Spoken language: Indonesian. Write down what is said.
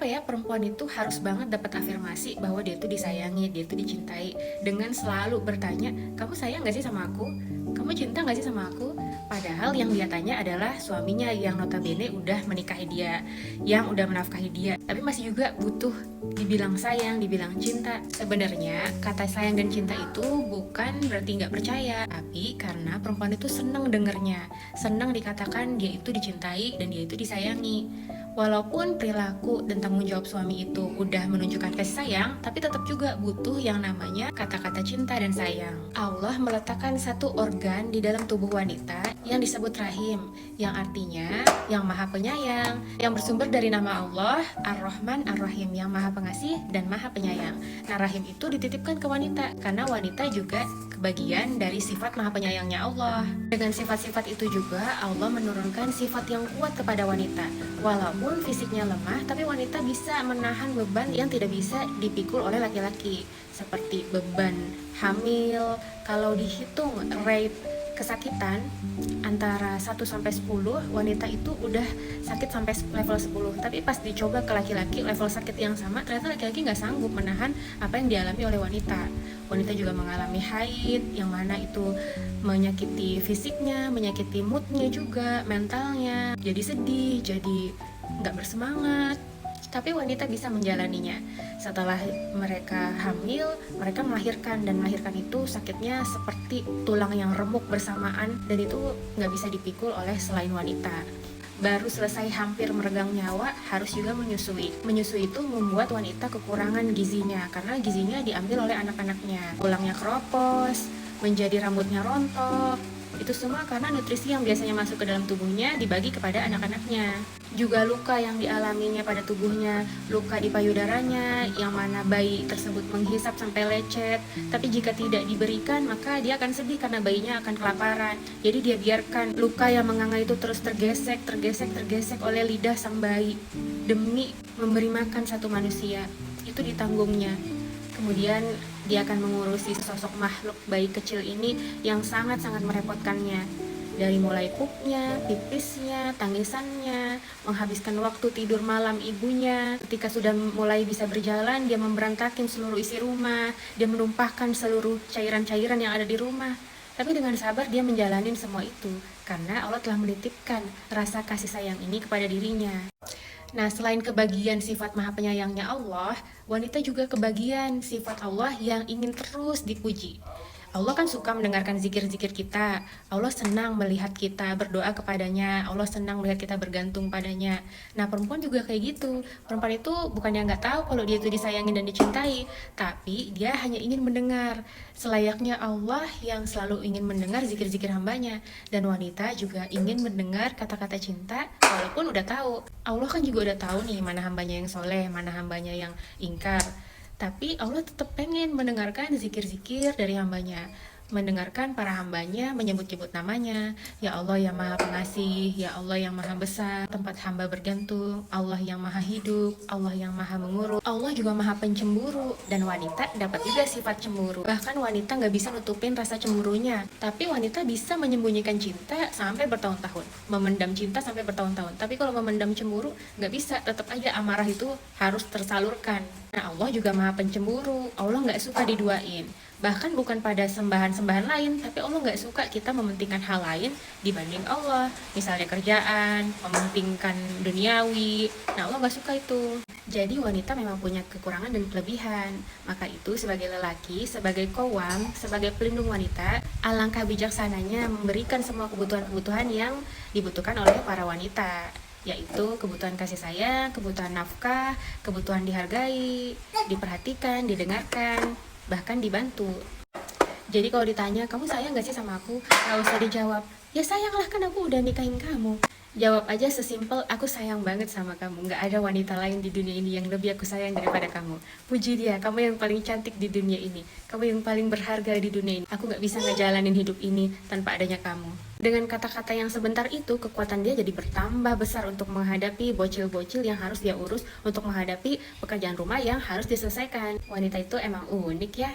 ya, perempuan itu harus banget dapat afirmasi bahwa dia itu disayangi, dia itu dicintai, dengan selalu bertanya, kamu sayang gak sih sama aku? Kamu cinta gak sih sama aku? Padahal yang dia tanya adalah suaminya yang notabene udah menikahi dia, yang udah menafkahi dia, tapi masih juga butuh dibilang sayang, dibilang cinta. Sebenarnya kata sayang dan cinta itu bukan berarti nggak percaya, tapi karena perempuan itu seneng dengernya, seneng dikatakan dia itu dicintai dan dia itu disayangi. Walaupun perilaku dan tanggung jawab suami itu udah menunjukkan kasih sayang, tapi tetap juga butuh yang namanya kata-kata cinta dan sayang. Allah meletakkan satu organ di dalam tubuh wanita yang disebut rahim, yang artinya yang maha penyayang, yang bersumber dari nama Allah, Ar-Rahman Ar-Rahim, yang maha pengasih dan maha penyayang. Nah, rahim itu dititipkan ke wanita, karena wanita juga kebagian dari sifat maha penyayangnya Allah. Dengan sifat-sifat itu juga Allah menurunkan sifat yang kuat kepada wanita. Walaupun fisiknya lemah, tapi wanita bisa menahan beban yang tidak bisa dipikul oleh laki-laki, seperti beban hamil. Kalau dihitung rate kesakitan antara 1 sampai 10, wanita itu udah sakit sampai level 10. Tapi pas dicoba ke laki-laki level sakit yang sama, ternyata laki-laki nggak sanggup menahan apa yang dialami oleh wanita. Wanita juga mengalami haid, yang mana itu menyakiti fisiknya, menyakiti moodnya juga, mentalnya, jadi sedih, jadi nggak bersemangat. Tapi wanita bisa menjalaninya. Setelah mereka hamil, mereka melahirkan, dan melahirkan itu sakitnya seperti tulang yang remuk bersamaan, dan itu nggak bisa dipikul oleh selain wanita. Baru selesai hampir meregang nyawa, harus juga menyusui. Menyusui itu membuat wanita kekurangan gizinya, karena gizinya diambil oleh anak-anaknya. Tulangnya keropos, menjadi rambutnya rontok. Itu semua karena nutrisi yang biasanya masuk ke dalam tubuhnya dibagi kepada anak-anaknya. Juga luka yang dialaminya pada tubuhnya, luka di payudaranya, yang mana bayi tersebut menghisap sampai lecet. Tapi jika tidak diberikan, maka dia akan sedih karena bayinya akan kelaparan. Jadi dia biarkan luka yang menganga itu terus tergesek oleh lidah sang bayi, demi memberi makan satu manusia. Itu ditanggungnya. Kemudian dia akan mengurusi sosok makhluk bayi kecil ini yang sangat-sangat merepotkannya. Dari mulai pupnya, pipisnya, tangisannya, menghabiskan waktu tidur malam ibunya. Ketika sudah mulai bisa berjalan, dia memberantakin seluruh isi rumah, dia menumpahkan seluruh cairan-cairan yang ada di rumah. Tapi dengan sabar dia menjalani semua itu, karena Allah telah menitipkan rasa kasih sayang ini kepada dirinya. Nah, selain kebagian sifat maha penyayangnya Allah, wanita juga kebagian sifat Allah yang ingin terus dipuji. Allah kan suka mendengarkan zikir-zikir kita. Allah senang melihat kita berdoa kepadanya. Allah senang melihat kita bergantung padanya. Nah, perempuan juga kayak gitu. Perempuan itu bukannya nggak tahu kalau dia itu disayangi dan dicintai, tapi dia hanya ingin mendengar. Selayaknya Allah yang selalu ingin mendengar zikir-zikir hambanya. Dan wanita juga ingin mendengar kata-kata cinta walaupun udah tahu. Allah kan juga udah tahu nih mana hambanya yang soleh, mana hambanya yang ingkar. Tapi Allah tetap pengen mendengarkan zikir-zikir dari hambanya, mendengarkan para hambanya menyebut-nyebut namanya. Ya Allah yang maha pengasih, ya Allah yang maha besar, tempat hamba bergantung, Allah yang maha hidup, Allah yang maha mengurus. Allah juga maha pencemburu, dan wanita dapat juga sifat cemburu. Bahkan wanita nggak bisa nutupin rasa cemburunya, tapi wanita bisa menyembunyikan cinta sampai bertahun-tahun, memendam cinta sampai bertahun-tahun. Tapi kalau memendam cemburu nggak bisa, tetap aja amarah itu harus tersalurkan. Nah, Allah juga maha pencemburu. Allah nggak suka diduain. Bahkan bukan pada sembahan-sembahan lain, tapi Allah nggak suka kita mementingkan hal lain dibanding Allah. Misalnya kerjaan, mementingkan duniawi. Nah, Allah nggak suka itu. Jadi wanita memang punya kekurangan dan kelebihan. Maka itu sebagai lelaki, sebagai qawwam, sebagai pelindung wanita, alangkah bijaksananya memberikan semua kebutuhan-kebutuhan yang dibutuhkan oleh para wanita, yaitu kebutuhan kasih sayang, kebutuhan nafkah, kebutuhan dihargai, diperhatikan, didengarkan, bahkan dibantu. Jadi kalau ditanya, kamu sayang gak sih sama aku? Gak usah dijawab, ya sayanglah kan aku udah nikahin kamu. Jawab aja sesimpel, aku sayang banget sama kamu. Gak ada wanita lain di dunia ini yang lebih aku sayang daripada kamu. Puji dia, kamu yang paling cantik di dunia ini. Kamu yang paling berharga di dunia ini. Aku gak bisa ngejalanin hidup ini tanpa adanya kamu. Dengan kata-kata yang sebentar itu, kekuatan dia jadi bertambah besar untuk menghadapi bocil-bocil yang harus dia urus, untuk menghadapi pekerjaan rumah yang harus diselesaikan. Wanita itu emang unik ya.